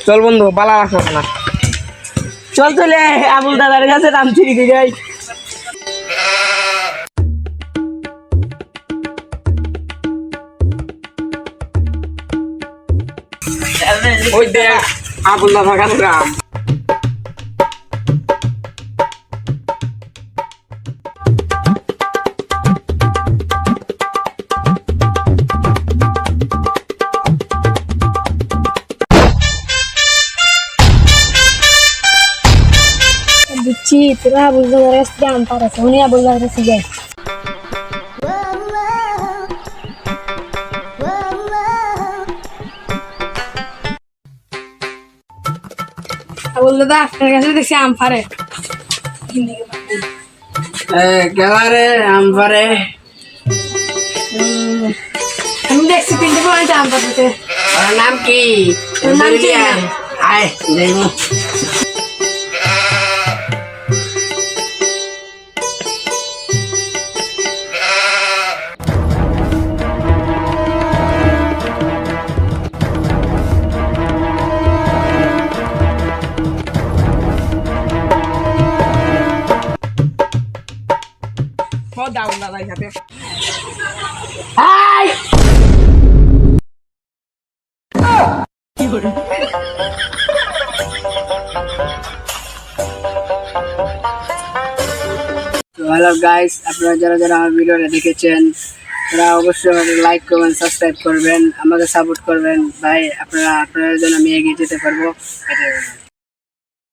চল বন্ধু বালা রাখো না, চল চলে আবুল দাদার কাছে নাম চিনি দিয়ে যাই। ওই দেখ আবুল দাদার কাছে নাম। বুঝছি তোরা বুঝতে পারছিস আম পারছে উনি বলতে পারছিস যাই বললো দা আপনার কাছে দেখছি আম পারে গেলারে আম পারে আমি দেখছি তিনটে পয়েন্ট আম পারছে। নাম কি? নাম কি? আয় দেখবো। দাও দাদা সাথে হ্যালো গাইস, আপনারা যারা যারা আমার ভিডিওটা দেখেছেন তারা অবশ্যই লাইক করবেন, সাবস্ক্রাইব করবেন, আমাকে সাপোর্ট করবেন ভাই। আপনারা জন্য আমি এগিয়ে যেতে পারবো।